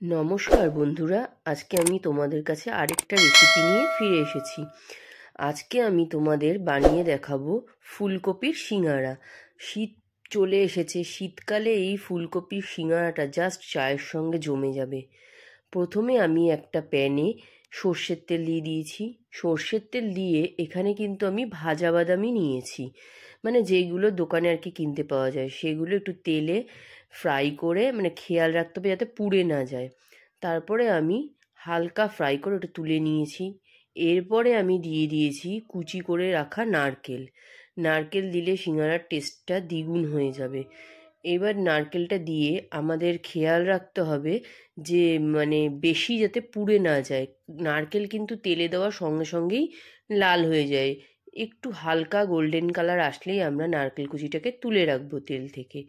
নমস্কার বন্ধুরা, আজকে আমি তোমাদের কাছে আরেকটা রেসিপি নিয়ে ফিরে এসেছি। আজকে আমি তোমাদের বানিয়ে দেখাবো ফুলকপির সিঙ্গারা। শীত চলে এসেছে, শীতকালে এই ফুলকপির সিঙ্গারাটা জাস্ট চায়ের সঙ্গে জমে যাবে। প্রথমে আমি একটা প্যানে সর্ষের তেল দিয়ে দিয়েছি। সর্ষের তেল দিয়ে এখানে কিন্তু আমি ভাজা বাদামই নিয়েছি, মানে যেইগুলো দোকানে আর কি কিনতে পাওয়া যায় সেগুলো একটু তেলে ফ্রাই করে, মানে খেয়াল রাখতে হবে যাতে পুড়ে না যায়। তারপরে আমি হালকা ফ্রাই করে ওটা তুলে নিয়েছি। এরপরে আমি দিয়ে দিয়েছি কুচি করে রাখা নারকেল। নারকেল দিলে সিঙ্গারার টেস্টটা দ্বিগুণ হয়ে যাবে। এবার নারকেলটা দিয়ে আমাদের খেয়াল রাখতে হবে যে মানে বেশি যাতে পুড়ে না যায়। নারকেল কিন্তু তেলে দেওয়ার সঙ্গে সঙ্গেই লাল হয়ে যায়। একটু হালকা গোল্ডেন কালার আসলেই আমরা নারকেল কুচিটাকে তুলে রাখবো তেল থেকে।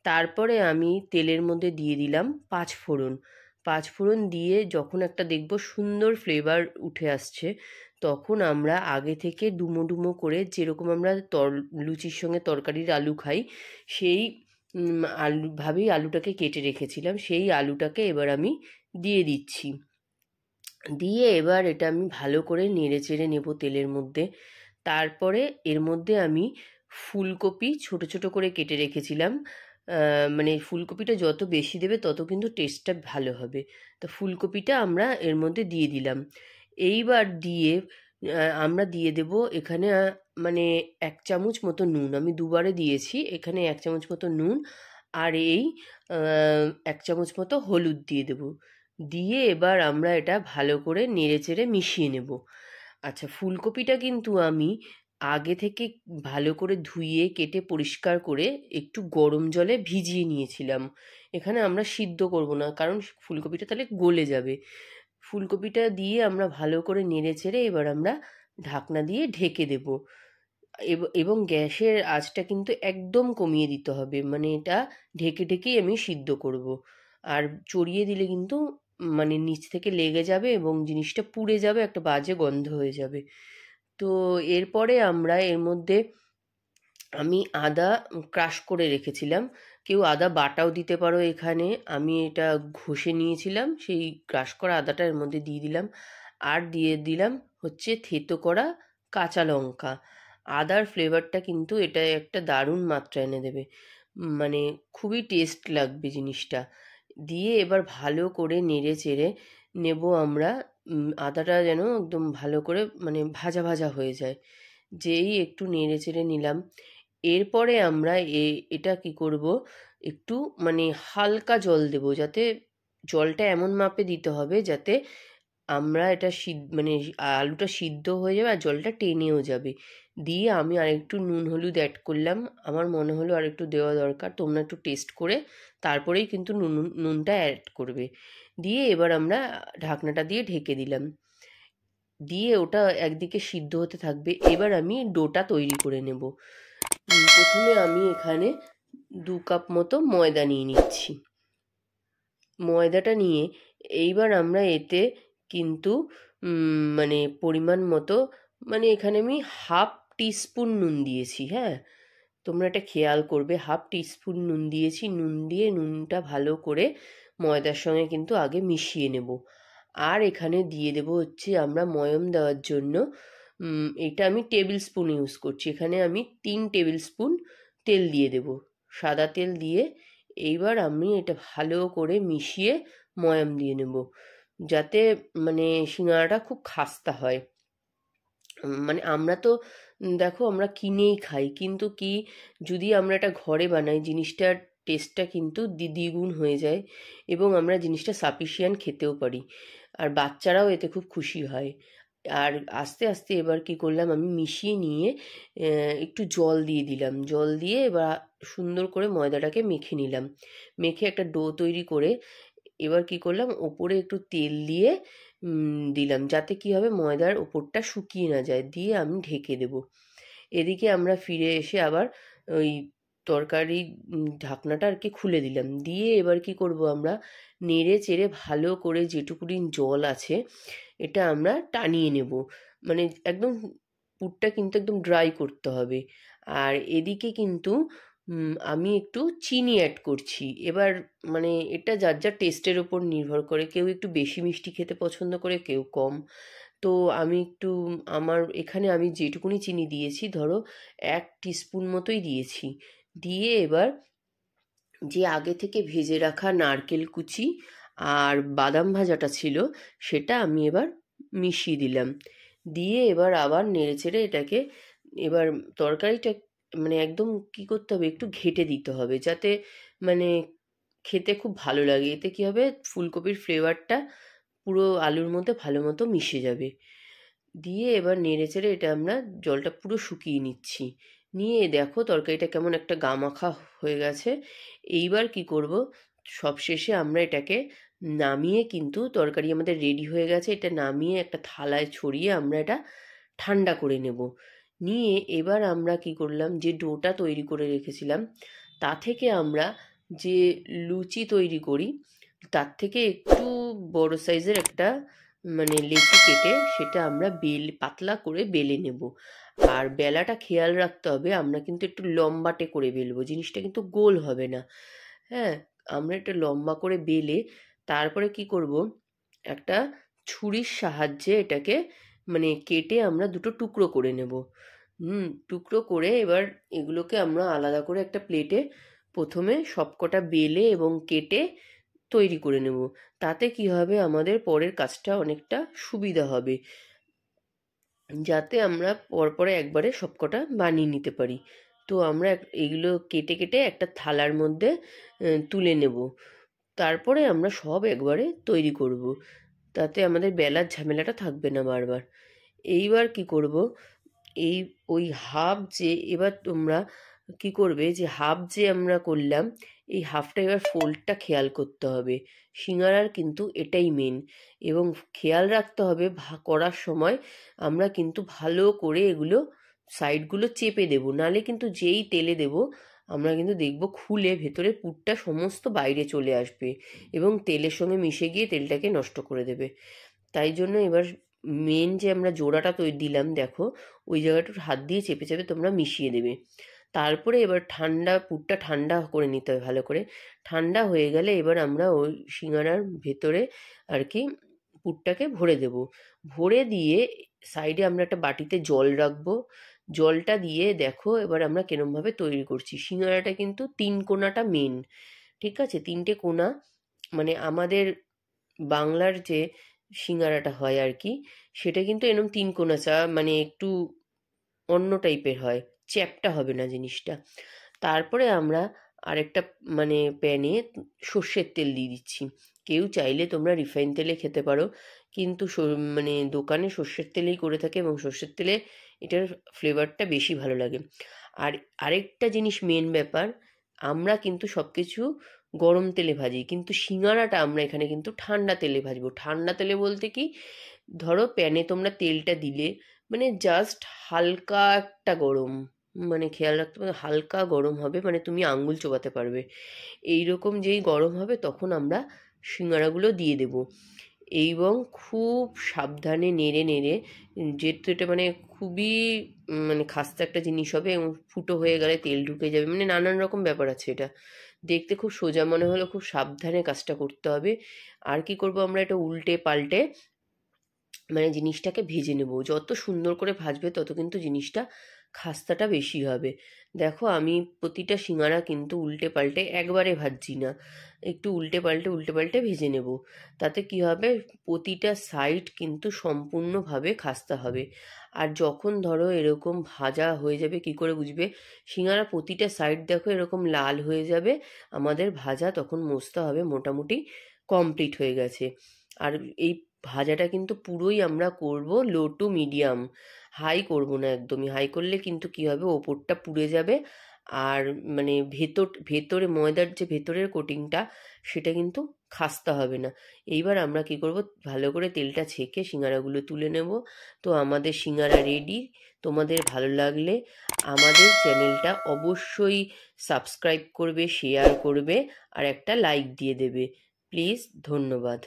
তারপরে আমি তেলের মধ্যে দিয়ে দিলাম পাঁচফোড়ন। পাঁচফোড়ন দিয়ে যখন একটা দেখবো সুন্দর ফ্লেভার উঠে আসছে, তখন আমরা আগে থেকে ডুমো ডুমো করে, যেরকম আমরা লুচির সঙ্গে তরকারির আলু খাই, সেই ভাবেই আলুটাকে কেটে রেখেছিলাম, সেই আলুটাকে এবার আমি দিয়ে দিচ্ছি। দিয়ে এবার এটা আমি ভালো করে নেড়ে চেড়ে নেব তেলের মধ্যে। তারপরে এর মধ্যে আমি ফুলকপি ছোট ছোট করে কেটে রেখেছিলাম। মানে ফুলকপিটা যত বেশি দেবে তত কিন্তু টেস্টটা ভালো হবে। তো ফুলকপিটা আমরা এর মধ্যে দিয়ে দিলাম। এইবার দিয়ে আমরা দিয়ে দেব এখানে মানে 1 চামচ মতো নুন। আমি দুবারে দিয়েছি, এখানে 1 চামচ মতো নুন আর এই 1 চামচ মতো হলুদ দিয়ে দেব। দিয়ে এবার আমরা এটা ভালো করে নেড়েচেড়ে মিশিয়ে নেব। আচ্ছা, ফুলকপিটা কিন্তু আমি আগে থেকে ভালো করে ধুয়ে কেটে পরিষ্কার করে একটু গরম জলে ভিজিয়ে নিয়েছিলাম। এখানে আমরা সিদ্ধ করব না, কারণ ফুলকপিটা তাহলে গলে যাবে। ফুলকপিটা দিয়ে আমরা ভালো করে নেড়েচেড়ে এবার আমরা ঢাকনা দিয়ে ঢেকে দেব। এবং গ্যাসের আঁচটা কিন্তু একদম কমিয়ে দিতে হবে, মানে এটা ঢেকে ঢেকেই আমি সিদ্ধ করব। আর চড়িয়ে দিলে কিন্তু মানে নিচ থেকে লেগে যাবে এবং জিনিসটা পুড়ে যাবে, একটা বাজে গন্ধ হয়ে যাবে। তো এরপরে আমরা এর মধ্যে আমি আদা ক্রাশ করে রেখেছিলাম। কেউ আদা বাটাও দিতে পারো এখানে। আমি এটা ঘষে নিয়েছিলাম, সেই ক্রাশ করা আদাটা এর মধ্যে দিয়ে দিলাম। আর দিয়ে দিলাম হচ্ছে থেতো করা কাঁচা লঙ্কা। আদার ফ্লেভারটা কিন্তু এটা একটা দারুণ মাত্রা এনে দেবে, মানে খুবই টেস্ট লাগবে জিনিসটা। দিয়ে এবার ভালো করে নেড়ে চেড়ে নেব আমরা। আদাটা যেন একদম ভালো করে মানে ভাজা ভাজা হয়ে যায়। যেই একটু নেড়ে চেড়ে নিলাম, এরপরে আমরা এটা কি করব, একটু মানে হালকা জল দেব, যাতে জলটা এমন মাপে দিতে হবে যাতে আমরা এটা মানে আলুটা সিদ্ধ হয়ে যাবে আর জলটা টেনেও যাবে। দিয়ে আমি আরেকটু নুন হলুদ অ্যাড করলাম। আমার মনে হলো আরেকটু দেওয়া দরকার, তোমরা একটু টেস্ট করে তারপরেই কিন্তু নুনটা অ্যাড করবে। দিয়ে এবার আমরা ঢাকনাটা দিয়ে ঢেকে দিলাম। দিয়ে ওটা একদিকে সিদ্ধ হতে থাকবে। এবার আমি ডোটা তৈরি করে নেব। প্রথমে আমি এখানে 2 কাপ মতো ময়দা নিয়ে নিচ্ছি। ময়দাটা নিয়ে এইবার আমরা এতে কিন্তু মানে পরিমাণ মতো, মানে এখানে আমি হাফ টিস্পুন নুন দিয়েছি। হ্যাঁ, তোমরা এটা খেয়াল করবে, হাফ টিস্পুন নুন দিয়েছি। নুন দিয়ে নুনটা ভালো করে ময়দার সঙ্গে কিন্তু আগে মিশিয়ে নেব। আর এখানে দিয়ে দেব হচ্ছে আমরা ময়ম দেওয়ার জন্য, এটা আমি টেবিল স্পুন ইউজ করছি। এখানে আমি 3 টেবিল স্পুন তেল দিয়ে দেব, সাদা তেল দিয়ে। এইবার আমি এটা ভালো করে মিশিয়ে ময়াম দিয়ে নেব, যাতে মানে সিঙ্গাড়াটা খুব খাস্তা হয়। মানে আমরা তো দেখো আমরা কিনেই খাই, কিন্তু কি যদি আমরা এটা ঘরে বানাই জিনিসটার টেস্টটা কিন্তু দ্বিগুণ হয়ে যায় এবং আমরা জিনিসটা সাফিসিয়েন্ট খেতেও পারি। আর বাচ্চারাও এতে খুব খুশি হয়। আর আস্তে আস্তে এবার কি করলাম, আমি মিশিয়ে নিয়ে একটু জল দিয়ে দিলাম। জল দিয়ে এবার সুন্দর করে ময়দাটাকে মেখে নিলাম। মেখে একটা ডো তৈরি করে এবার কি করলাম, ওপরে একটু তেল দিয়ে দিলাম, যাতে কি হবে ময়দার ওপরটা শুকিয়ে না যায়। দিয়ে আমি ঢেকে দেব। এদিকে আমরা ফিরে এসে আবার ওই তরকারি ঢাকনাটা আর কি খুলে দিলাম। দিয়ে এবার কি করব, আমরা নেড়ে চেড়ে ভালো করে যেটুকুনি জল আছে এটা আমরা টানিয়ে নেব। মানে একদম পুরটা কিন্তু একদম ড্রাই করতে হবে। আর এদিকে কিন্তু আমি একটু চিনি অ্যাড করছি। এবার মানে এটা যার যার টেস্টের ওপর নির্ভর করে, কেউ একটু বেশি মিষ্টি খেতে পছন্দ করে, কেউ কম। তো আমি একটু আমার এখানে আমি যেটুকুনি চিনি দিয়েছি ধরো 1 টিস্পুন মতোই দিয়েছি। দিয়ে এবার যে আগে থেকে ভেজে রাখা নারকেল কুচি আর বাদাম ভাজাটা ছিল সেটা আমি এবার মিশিয়ে দিলাম। দিয়ে এবার আবার নেড়েচেড়ে এটাকে এবার তরকারিটা মানে একদম কি করতে হবে, একটু ঘেঁটে দিতে হবে যাতে মানে খেতে খুব ভালো লাগে। এতে কি হবে, ফুলকপির ফ্লেভারটা পুরো আলুর মধ্যে ভালো মতো মিশে যাবে। দিয়ে এবার নেড়েচেড়ে এটা আমরা জলটা পুরো শুকিয়ে নিচ্ছি। নিয়ে দেখো তরকারিটা কেমন একটা গামাখা হয়ে গেছে। এইবার কি করব, সবশেষে আমরা এটাকে নামিয়ে, কিন্তু তরকারি আমাদের রেডি হয়ে গেছে, এটা নামিয়ে একটা থালায় ছড়িয়ে আমরা এটা ঠান্ডা করে নেব। নিয়ে এবার আমরা কি করলাম, যে ডোটা তৈরি করে রেখেছিলাম তা থেকে আমরা যে লুচি তৈরি করি তার থেকে একটু বড় সাইজের একটা মানে লেচি কেটে সেটা আমরা পাতলা করে বেলে নেব। আর বেলাটা খেয়াল রাখতে হবে, আমরা কিন্তু একটু লম্বাটে করে বেলবো, জিনিসটা কিন্তু গোল হবে না। হ্যাঁ, আমরা এটা লম্বা করে বেলে তারপরে কি করব, একটা ছুরির সাহায্যে এটাকে মানে কেটে আমরা দুটো টুকরো করে নেব। টুকরো করে এবার এগুলোকে আমরা আলাদা করে একটা প্লেটে প্রথমে সবকটা বেলে এবং কেটে তৈরি করে নেব। তাতে কি হবে, আমাদের পরের কাজটা অনেকটা সুবিধা হবে, যাতে আমরা পরপরে একবারে সবকটা বানিয়ে নিতে পারি। তো আমরা এগুলো কেটে কেটে একটা থালার মধ্যে তুলে নেব। তারপরে আমরা সব একবারে তৈরি করব, তাতে আমাদের বেলার ঝামেলাটা থাকবে না বারবার। এইবার কি করব, এই ওই হাফ যে এবার তোমরা কি করবে, যে হাফ যে আমরা করলাম এই হাফটা এবার ফোল্ডটা খেয়াল করতে হবে। সিঙ্গারার কিন্তু এটাই মেন, এবং খেয়াল রাখতে হবে করার সময় আমরা কিন্তু ভালো করে এগুলো সাইডগুলো চেপে দেবো, নালে কিন্তু যেই তেলে দেবো আমরা কিন্তু দেখবো খুলে ভেতরের পুরটা সমস্ত বাইরে চলে আসবে এবং তেলের সঙ্গে মিশে গিয়ে তেলটাকে নষ্ট করে দেবে। তাই জন্য এবার মেন যে আমরা জোড়াটা তৈরি দিলাম দেখো, ওই জায়গাটা হাত দিয়ে চেপে চেপে তোমরা মিশিয়ে দেবে। তারপরে এবার পুরটা ঠান্ডা করে নিতে হবে ভালো করে। ঠান্ডা হয়ে গেলে এবার আমরা ওই সিঙ্গারার ভেতরে আর কি পুরটাকে ভরে দেব। ভরে দিয়ে সাইডে আমরা একটা বাটিতে জল রাখবো। জলটা দিয়ে দেখো এবার আমরা কিরমভাবে তৈরি করছি। সিঙ্গারাটা কিন্তু 3 কোণাটা মেন, ঠিক আছে? 3টে কোণা মানে আমাদের বাংলার যে সিঙ্গারাটা হয় আর কি, সেটা কিন্তু এরকম 3 কোণা মানে একটু অন্য টাইপের হয়, চ্যাপ্টা হবে না জিনিসটা। তারপরে আমরা আরেকটা মানে প্যানে সর্ষের তেল দিয়ে দিচ্ছি। কেউ চাইলে তোমরা রিফাইন তেলে খেতে পারো, কিন্তু মানে দোকানে সর্ষের তেলেই করে থাকে এবং সর্ষের তেলে এটার ফ্লেভারটা বেশি ভালো লাগে। আর আরেকটা জিনিস মেন ব্যাপার, আমরা কিন্তু সব কিছু গরম তেলে ভাজি, কিন্তু সিঙ্গারাটা আমরা এখানে কিন্তু ঠান্ডা তেলে ভাজবো। ঠান্ডা তেলে বলতে কি, ধরো প্যানে তোমরা তেলটা দিলে মানে জাস্ট হালকা একটা গরম, মানে খেয়াল রাখতে হবে হালকা গরম হবে, মানে তুমি আঙ্গুল চোবাতে পারবে এইরকম যেই গরম হবে তখন আমরা সিঙ্গারাগুলো দিয়ে দেব। এবং খুব সাবধানে নেড়ে নেড়ে, যেহেতু এটা মানে খুবই মানে খাস্তা একটা জিনিস হবে এবং ফুটো হয়ে গেলে তেল ঢুকে যাবে, মানে নানান রকম ব্যাপার আছে। এটা দেখতে খুব সোজা মনে হলো, খুব সাবধানে কাজটা করতে হবে। আর কি করব, আমরা এটা উল্টে পাল্টে মানে জিনিসটাকে ভেজে নেব। যত সুন্দর করে ভাজবে তত কিন্তু জিনিসটা খাস্তাটা বেশি হবে। দেখো আমি প্রতিটা সিঙ্গারা কিন্তু উল্টে পাল্টে একবারে ভাজছি না, একটু উল্টে পাল্টে ভেজে নেব। তাতে কি হবে, প্রতিটা সাইড কিন্তু সম্পূর্ণভাবে খাস্তা হবে। আর যখন ধরো এরকম ভাজা হয়ে যাবে, কি করে বুঝবে সিঙ্গারা প্রতিটা সাইড দেখো এরকম লাল হয়ে যাবে, আমাদের ভাজা তখন বুঝতে হবে মোটামুটি কমপ্লিট হয়ে গেছে। আর এই ভাজাটা কিন্তু পুরোই আমরা করব লো টু মিডিয়াম, হাই করব না একদমই। হাই করলে কিন্তু কি হবে, ওপরটা পুড়ে যাবে আর মানে ভেতরে ময়দার যে ভেতরের কোটিংটা সেটা কিন্তু খাস্তা হবে না। এইবার আমরা কি করব, ভালো করে তেলটা ছেঁকে সিঙ্গারাগুলো তুলে নেব। তো আমাদের সিঙ্গারা রেডি। তোমাদের ভালো লাগলে আমাদের চ্যানেলটা অবশ্যই সাবস্ক্রাইব করবে, শেয়ার করবে আর একটা লাইক দিয়ে দেবে প্লিজ। ধন্যবাদ।